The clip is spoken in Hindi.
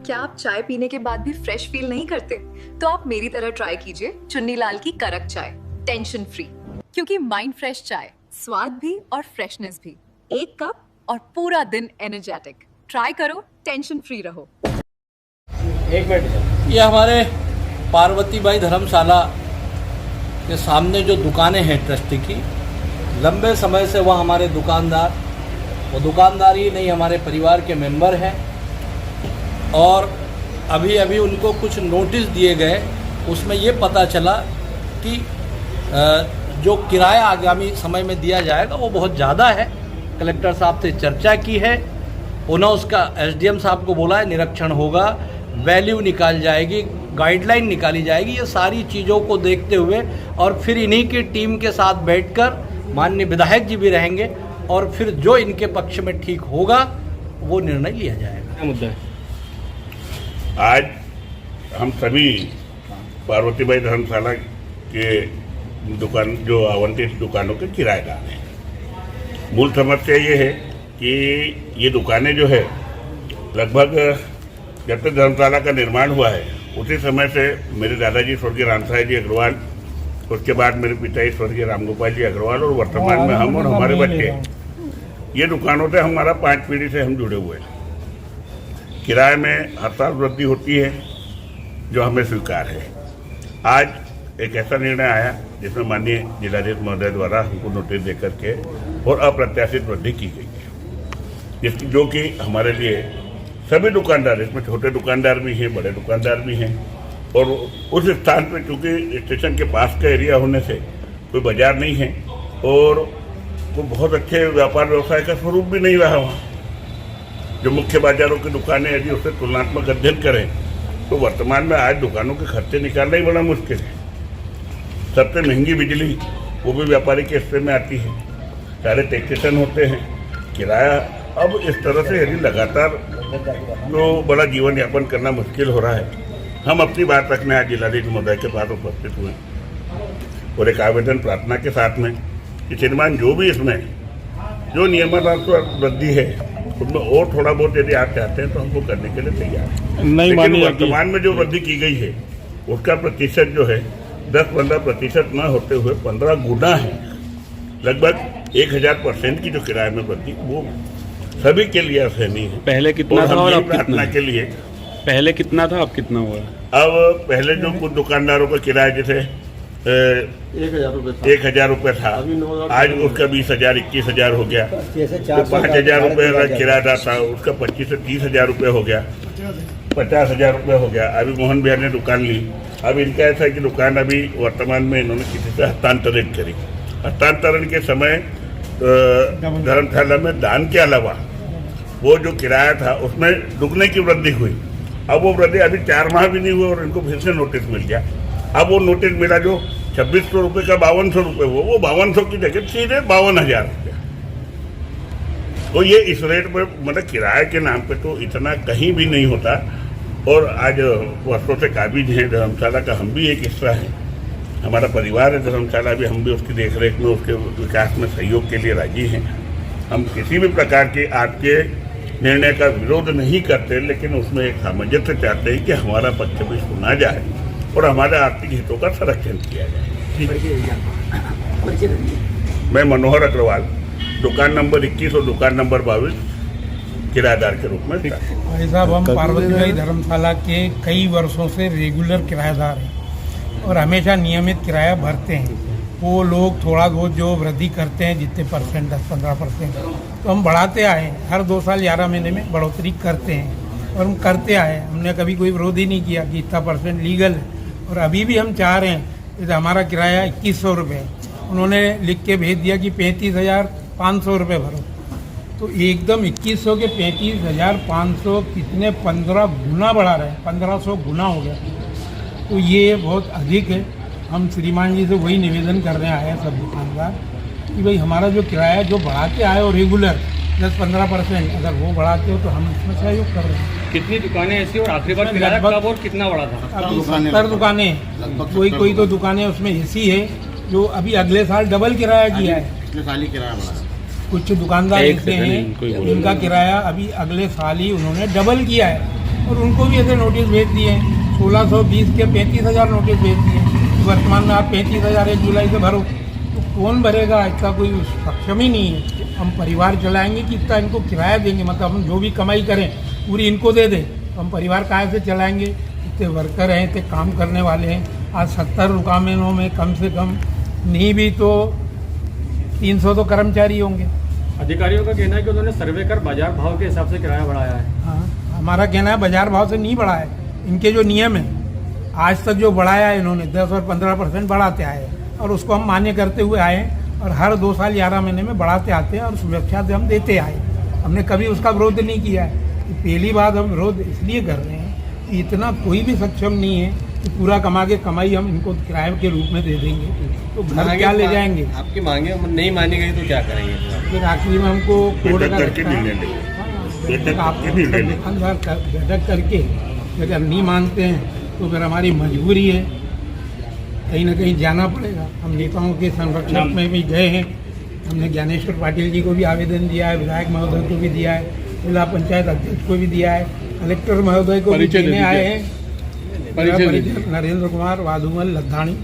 क्या आप चाय पीने के बाद भी फ्रेश फील नहीं करते? तो आप मेरी तरह ट्राई कीजिए चुन्नीलाल की कड़क चाय, टेंशन फ्री। क्योंकि माइंड फ्रेश चाय, स्वाद भी और फ्रेशनेस भी, एक कप और पूरा दिन एनर्जेटिक। ट्राई करो, टेंशन फ्री रहो। एक मिनट, ये हमारे पार्वती बाई धर्मशाला के सामने जो दुकानें हैं ट्रस्टी की, लंबे समय से वह हमारे दुकानदार, वो दुकानदार ही नहीं हमारे परिवार के मेंबर हैं, और अभी अभी उनको कुछ नोटिस दिए गए। उसमें ये पता चला कि जो किराया आगामी समय में दिया जाएगा वो बहुत ज़्यादा है। कलेक्टर साहब से चर्चा की है, उन्होंने उसका एसडीएम साहब को बोला है, निरीक्षण होगा, वैल्यू निकाल जाएगी, गाइडलाइन निकाली जाएगी। ये सारी चीज़ों को देखते हुए और फिर इन्हीं की टीम के साथ बैठकर माननीय विधायक जी भी रहेंगे और फिर जो इनके पक्ष में ठीक होगा वो निर्णय लिया जाएगा। क्या मुद्दा है? आज हम सभी पार्वतीबाई धर्मशाला के दुकान जो आवंटित दुकानों के किराएदार हैं। मूल समस्या ये है कि ये दुकानें जो है लगभग जब तक धर्मशाला का निर्माण हुआ है उसी समय से मेरे दादाजी स्वर्गीय रामसाई जी अग्रवाल, उसके बाद मेरे पिताजी स्वर्गीय रामगोपाल जी अग्रवाल और वर्तमान में हम और हमारे बच्चे, ये दुकानों से हमारा 5 पीढ़ी से हम जुड़े हुए हैं। किराए में हर साल वृद्धि होती है जो हमें स्वीकार है। आज एक ऐसा निर्णय आया जिसमें माननीय जिलाधीश महोदय द्वारा हमको नोटिस दे करके और अप्रत्याशित वृद्धि की गई है, जो कि हमारे लिए सभी दुकानदार, इसमें छोटे दुकानदार भी हैं, बड़े दुकानदार भी हैं, और उस स्थान पर चूँकि स्टेशन के पास का एरिया होने से कोई बाजार नहीं है और वो बहुत अच्छे व्यापार व्यवसाय का स्वरूप भी नहीं रहा वहाँ। जो मुख्य बाजारों की दुकानें यदि उससे तुलनात्मक अध्ययन करें तो वर्तमान में आज दुकानों के खर्चे निकालना ही बड़ा मुश्किल है। सबसे महंगी बिजली वो भी व्यापारी के हिस्से में आती है, सारे टैक्सेशन होते हैं, किराया। अब इस तरह से यदि लगातार तो बड़ा जीवन यापन करना मुश्किल हो रहा है। हम अपनी बात रखने आज जिलाधीश महोदय के पास उपस्थित हुए और एक आवेदन प्रार्थना के साथ में कि श्रीमान जो भी इसमें जो नियमानुसार वृद्धि है उसमें और थोड़ा बहुत यदि आप चाहते हैं तो हमको करने के लिए तैयार है। नहीं, लेकिन वर्तमान में जो वृद्धि की गई है उसका प्रतिशत जो है 10-15% न होते हुए 15 गुना है। लगभग 1000% की जो किराए में वृद्धि वो सभी के लिए असहनीय है। पहले कितना था और अब कितना के लिए? पहले कितना था, अब कितना हुआ? अब पहले जो कुछ दुकानदारों का किराया जैसे 1000 रुपये था, आज उसका 20,000 21,000 हो गया। तो 5,000 रुपये अगर किराया था उसका 25 से 30,000 रुपये हो गया, 50,000 रुपये हो गया। अभी मोहन भैया ने दुकान ली, अब इनका ऐसा है कि दुकान अभी वर्तमान में इन्होंने किसी से हस्तांतरित करी। हस्तांतरण के समय धर्मशाला में दान के अलावा वो जो किराया था उसमें दुगने की वृद्धि हुई। अब वो वृद्धि अभी 4 माह भी नहीं हुए और इनको फिर से नोटिस मिल गया। अब वो नोटिस मिला जो 2600 रुपये का 5200 रुपये हुआ, वो 5200 की जगह सीधे 52,000 रुपये। तो ये इस रेट पर मतलब किराए के नाम पे तो इतना कहीं भी नहीं होता। और आज वर्षों से काबिज हैं धर्मशाला का, हम भी एक हिस्सा है, हमारा परिवार है धर्मशाला भी, हम भी उसकी देखरेख में उसके विकास में सहयोग के लिए राजी हैं। हम किसी भी प्रकार के आपके निर्णय का विरोध नहीं करते, लेकिन उसमें एक सामंजस्य चाहते हैं कि हमारा पक्ष भी सुना जाए और हमारे आर्थिक हितों का संरक्षण किया जाए। मैं मनोहर अग्रवाल, दुकान नंबर 21 और दुकान नंबर 22 किराएदार के रूप में। भाई साहब, हम पार्वतीबाई धर्मशाला के कई वर्षों से रेगुलर किराएदार हैं और हमेशा नियमित किराया भरते हैं। वो लोग थोड़ा बहुत जो वृद्धि करते हैं, जितने परसेंट 10-15%, तो हम बढ़ाते आए। हर 2 साल 11 महीने में बढ़ोतरी करते हैं और हम करते आए। हमने कभी कोई विरोध ही नहीं किया कि इतना % लीगल है। और अभी भी हम चाह रहे हैं, हमारा किराया 2100 रुपये, उन्होंने लिख के भेज दिया कि 35,500 रुपये भरो। तो एकदम 2100 के 35,500 कितने 15 गुना बढ़ा रहे हैं, 1500 गुना हो गया। तो ये बहुत अधिक है। हम श्रीमान जी से वही निवेदन करने आए हैं सब दुकानदार कि भाई हमारा जो किराया जो बढ़ाते आए और रेगुलर 10-15% अगर वो बढ़ाते हो तो हम इसमें सहयोग कर रहे हैं। कितनी दुकानें ऐसी और आखिरी बार किराया कब और कितना बढ़ा था? अभी 70 दुकानें, कोई तो दुकानें उसमें ऐसी है जो अभी अगले साल डबल किराया किया है। किराया बढ़ा। कुछ दुकानदार ऐसे हैं जिनका किराया अभी अगले साल ही उन्होंने डबल किया है। और उनको भी ऐसे नोटिस भेज दिए हैं 1620 के 35,000 नोटिस भेज दिए हैं। वर्तमान में आप 35,000 1 जुलाई से भरो, तो कौन भरेगा? इसका कोई सक्षम ही नहीं है। हम परिवार चलाएंगे कि इतना इनको किराया देंगे? मतलब हम जो भी कमाई करें पूरी इनको दे दें तो हम परिवार काहे से चलाएंगे? इतने वर्कर हैं, इतने काम करने वाले हैं। आज 70 दुकानों में कम से कम नहीं भी तो 300 तो कर्मचारी होंगे। अधिकारियों का कहना है कि उन्होंने सर्वे कर बाजार भाव के हिसाब से किराया बढ़ाया है। हाँ, हमारा कहना है बाजार भाव से नहीं बढ़ाया है। इनके जो नियम है आज तक जो बढ़ाया है इन्होंने 10 और 15% बढ़ाते आए हैं और उसको हम मान्य करते हुए आए हैं और हर 2 साल 11 महीने में बढ़ाते आते हैं और सुरक्षा से हम देते आए। हमने कभी उसका विरोध नहीं किया है। पहली बात हम विरोध इसलिए कर रहे हैं कि इतना कोई भी सक्षम नहीं है कि पूरा कमा के कमाई हम इनको किराए के रूप में दे देंगे, तो घर क्या ले जाएंगे? आपकी मांगे नहीं मानी गई तो क्या करेंगे? फिर आखिरी में हमको कोर्ट बैठक का करके रखना है। निर्णय लेंगे। हाँ, बैठक आप करके निर्णय लेंगे। दुकानदार बैठक करके अगर नहीं मानते हैं तो फिर हमारी मजबूरी है, कहीं ना कहीं जाना पड़ेगा। हम नेताओं के संरक्षण में भी गए हैं। हमने ज्ञानेश्वर पाटिल जी को भी आवेदन दिया है, विधायक महोदय को भी दिया है, जिला पंचायत अध्यक्ष को भी दिया है, कलेक्टर महोदय को भी देने आए हैं। परिचय नरेंद्र कुमार वाधुमल लद्दानी।